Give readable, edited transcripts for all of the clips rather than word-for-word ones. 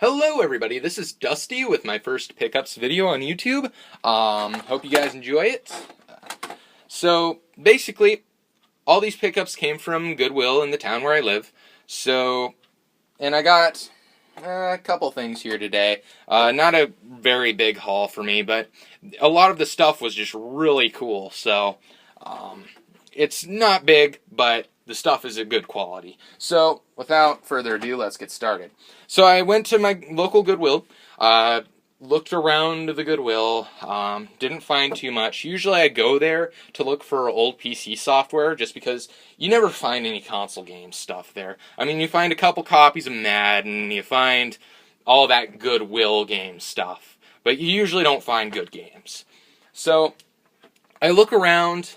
Hello everybody, this is Dusty with my first pickups video on YouTube. Hope you guys enjoy it. So basically, all these pickups came from Goodwill in the town where I live. And I got a couple things here today. Not a very big haul for me, but a lot of the stuff was just really cool. So it's not big, but the stuff is a good quality. So, without further ado, let's get started. So I went to my local Goodwill, looked around the Goodwill, didn't find too much. Usually I go there to look for old PC software, just because you never find any console game stuff there. I mean, you find a couple copies of Madden, you find all that Goodwill game stuff, but you usually don't find good games. So, I look around,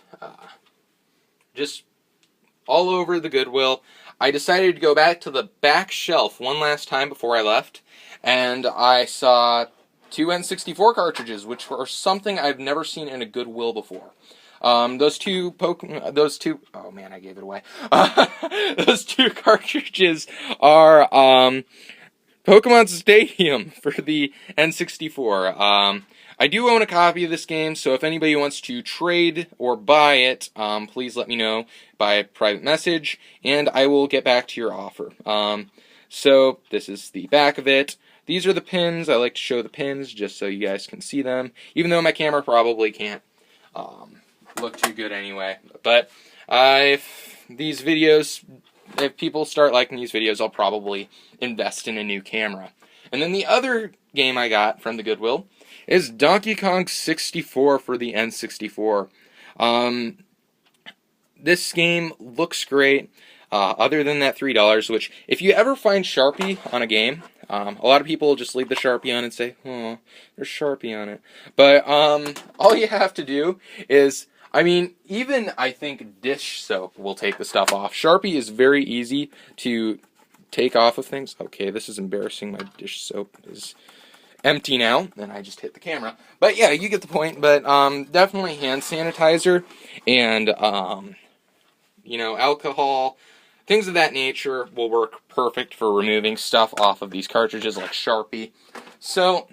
just all over the Goodwill. I decided to go back to the back shelf one last time before I left, and I saw two N64 cartridges, which were something I've never seen in a Goodwill before. Those two, oh man, I gave it away. Those two cartridges are, Pokemon Stadium for the N64. I do own a copy of this game, so if anybody wants to trade or buy it, please let me know by private message, and I will get back to your offer. So this is the back of it. These are the pins. I like to show the pins just so you guys can see them, even though my camera probably can't look too good anyway. But if people start liking these videos, I'll probably invest in a new camera. And then the other game I got from the Goodwill is Donkey Kong 64 for the N64. This game looks great, other than that $3, which, if you ever find Sharpie on a game, a lot of people just leave the Sharpie on and say, oh, there's Sharpie on it. But all you have to do is, even I think dish soap will take the stuff off. Sharpie is very easy to take off of things. Okay, this is embarrassing. My dish soap is empty now, and I just hit the camera. But yeah, you get the point. But definitely hand sanitizer and alcohol, things of that nature will work perfect for removing stuff off of these cartridges like Sharpie. So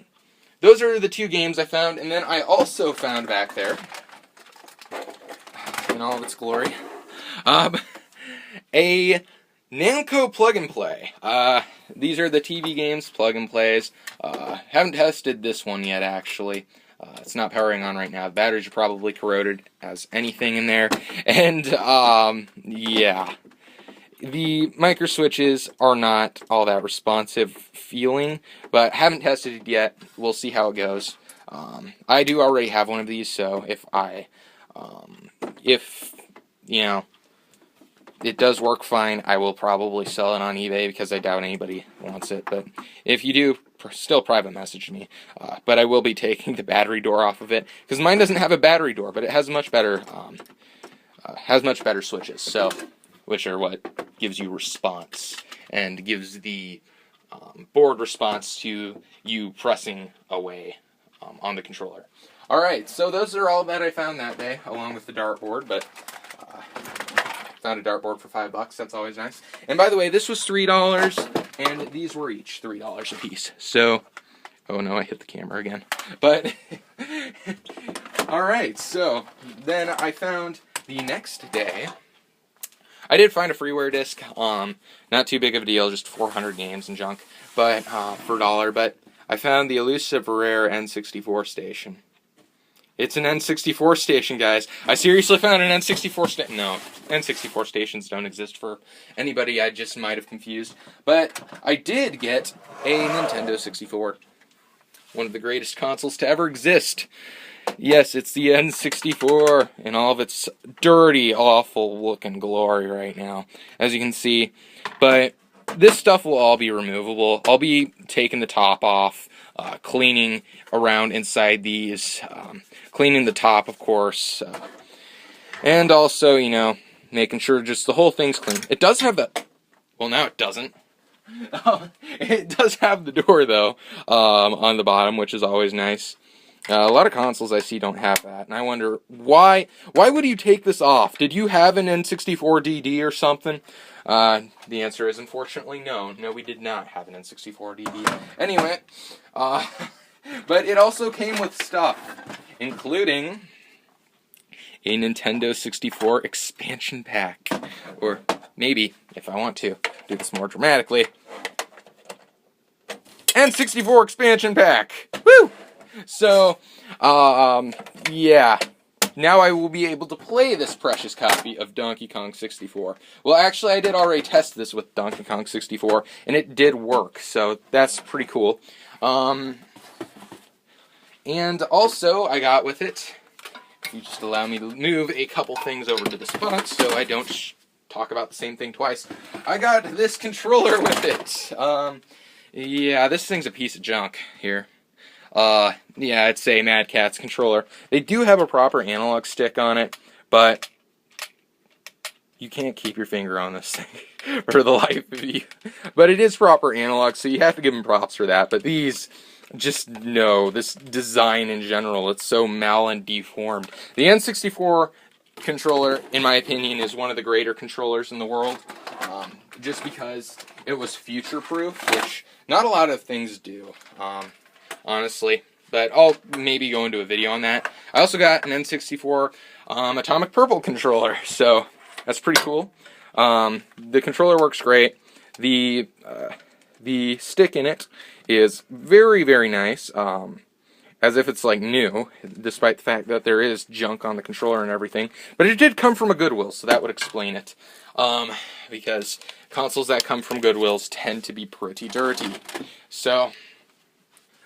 those are the two games I found, and then I also found back there, in all of its glory, a Namco plug and play. These are the TV games, plug and plays. Haven't tested this one yet, actually. It's not powering on right now. The batteries are probably corroded as anything in there. And, yeah. The micro switches are not all that responsive feeling, but haven't tested it yet. We'll see how it goes. I do already have one of these, so if it does work fine, I will probably sell it on eBay because I doubt anybody wants it. But if you do, still private message me. But I will be taking the battery door off of it because mine doesn't have a battery door, but it has much better switches. So, which are what gives you response and gives the board response to you pressing away on the controller. All right, so those are all that I found that day, along with the dartboard. But found a dartboard for $5. That's always nice. And by the way, this was $3, and these were each $3 a piece. So, oh no, I hit the camera again. But, alright, so then I found the next day, I did find a freeware disc. Not too big of a deal, just 400 games and junk, but for $1. But I found the elusive rare N64 Station. It's an N64 station, guys. I seriously found an N64 station. No, N64 stations don't exist for anybody I just might have confused. But I did get a Nintendo 64. One of the greatest consoles to ever exist. Yes, it's the N64 in all of its dirty, awful looking glory right now, as you can see. But this stuff will all be removable. I'll be taking the top off, cleaning around inside these, cleaning the top, of course, and also, making sure just the whole thing's clean. It does have the, well, now it doesn't. It does have the door, though, on the bottom, which is always nice. A lot of consoles I see don't have that, and I wonder why. Why would you take this off? Did you have an N64 DD or something? The answer is unfortunately no. No, we did not have an N64 DD. Anyway, but it also came with stuff, including a Nintendo 64 expansion pack, or maybe, if I want to do this more dramatically, N64 expansion pack. Woo! So, yeah. Now I will be able to play this precious copy of Donkey Kong 64. Well, actually, I did already test this with Donkey Kong 64, and it did work, so that's pretty cool. And also, I got with it, if you just allow me to move a couple things over to the spot so I don't talk about the same thing twice. I got this controller with it. Yeah, this thing's a piece of junk here. Yeah, it's a Mad Catz controller. They do have a proper analog stick on it, but you can't keep your finger on this thing for the life of you. But it is proper analog, so you have to give them props for that. But these, just no, this design in general, it's so mal and deformed. The N64 controller, in my opinion, is one of the greater controllers in the world, just because it was future-proof, which not a lot of things do. Honestly, but I'll maybe go into a video on that. I also got an N64 Atomic Purple controller, so that's pretty cool. The controller works great. The stick in it is very, very nice, as if it's like new, despite the fact that there is junk on the controller and everything. But it did come from a Goodwill, so that would explain it. Because consoles that come from Goodwills tend to be pretty dirty. So,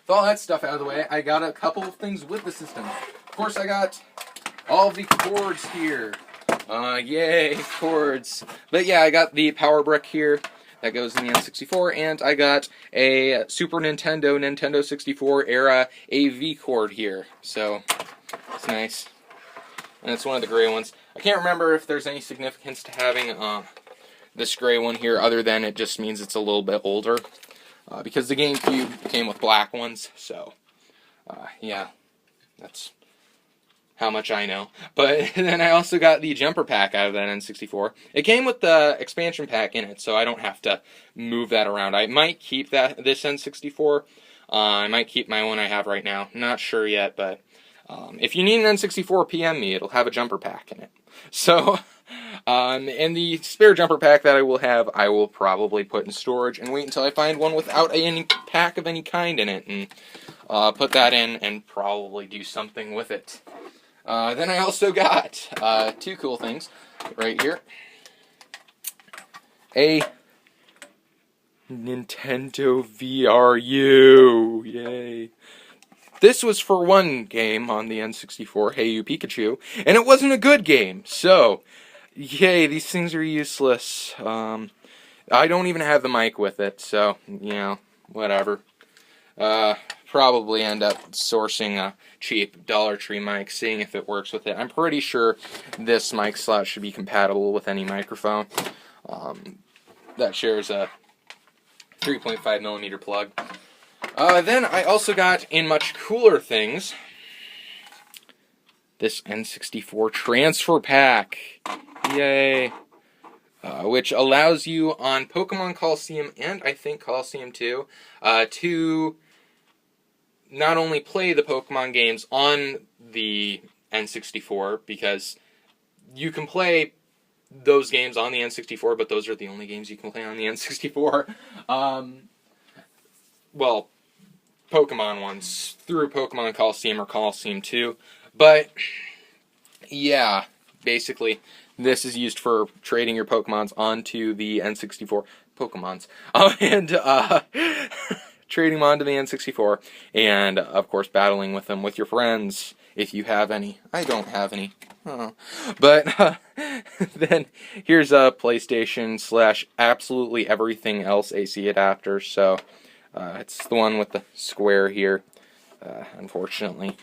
with all that stuff out of the way, I got a couple of things with the system. Of course, I got all the cords here. Yay, cords. But yeah, I got the power brick here that goes in the N64, and I got a Super Nintendo 64 Era AV Cord here. So, it's nice. And it's one of the gray ones. I can't remember if there's any significance to having this gray one here, other than it just means it's a little bit older. Because the GameCube came with black ones, so, yeah, that's how much I know. But then I also got the jumper pack out of that N64. It came with the expansion pack in it, so I don't have to move that around. I might keep this N64. I might keep my one I have right now. Not sure yet, but if you need an N64, PM me. It'll have a jumper pack in it. So, and the spare jumper pack that I will have, I will probably put in storage and wait until I find one without any pack of any kind in it, and put that in and probably do something with it. Then I also got two cool things right here. A Nintendo VRU. Yay. This was for one game on the N64, Hey You Pikachu, and it wasn't a good game, so, yay, these things are useless. I don't even have the mic with it, so, you know, whatever. Probably end up sourcing a cheap Dollar Tree mic, seeing if it works with it. I'm pretty sure this mic slot should be compatible with any microphone that shares a 3.5mm plug. Then I also got, in much cooler things, this N64 transfer pack. Yay! Which allows you on Pokemon Coliseum and I think Coliseum 2 to not only play the Pokemon games on the N64, because you can play those games on the N64, but those are the only games you can play on the N64. Well, Pokemon ones through Pokemon Coliseum or Coliseum 2. But, yeah, basically, this is used for trading your Pokemons onto the N64 Pokemons. And trading them onto the N64. And, of course, battling with them with your friends, if you have any. I don't have any. Oh. But, then, here's a PlayStation / absolutely everything else AC adapter, so it's the one with the square here, unfortunately.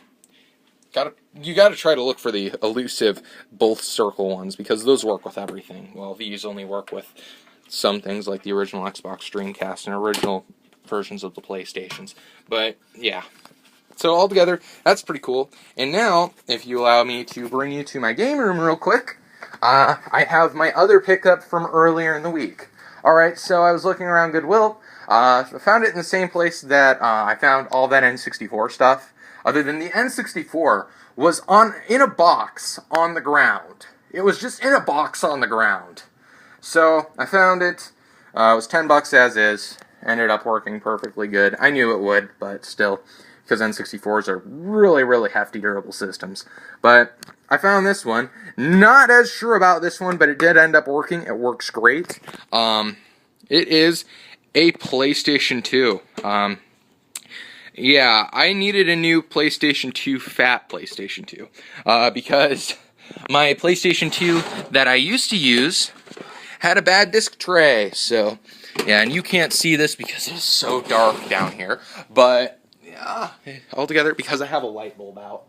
You gotta try to look for the elusive both circle ones, because those work with everything. Well, these only work with some things like the original Xbox Dreamcast and original versions of the PlayStations. But, yeah. So altogether, that's pretty cool. And now, if you allow me to bring you to my game room real quick, I have my other pickup from earlier in the week. Alright, so I was looking around Goodwill. I found it in the same place that I found all that N64 stuff. Other than the N64 was in a box on the ground. It was just in a box on the ground. So I found it. It was $10 as is. Ended up working perfectly good. I knew it would, but still, because N64s are really, really hefty, durable systems. But I found this one. Not as sure about this one, but it did end up working. It works great. It is a PlayStation 2. Yeah, I needed a new PlayStation 2, fat PlayStation 2, because my PlayStation 2 that I used to use had a bad disc tray, so, yeah, and you can't see this because it is so dark down here, but, yeah, altogether, because I have a light bulb out.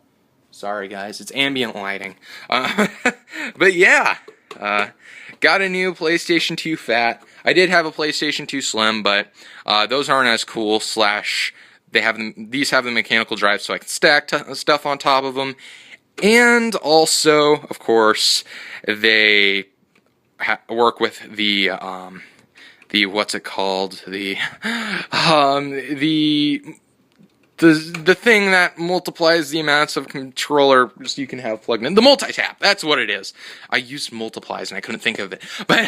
Sorry, guys, it's ambient lighting. But, yeah, got a new PlayStation 2 fat. I did have a PlayStation 2 slim, but those aren't as cool, these have the mechanical drive so I can stack stuff on top of them, and also, of course, they work with the what's it called, the thing that multiplies the amounts of controllers you can have plugged in. The multi-tap, that's what it is. I used multiplies and I couldn't think of it. But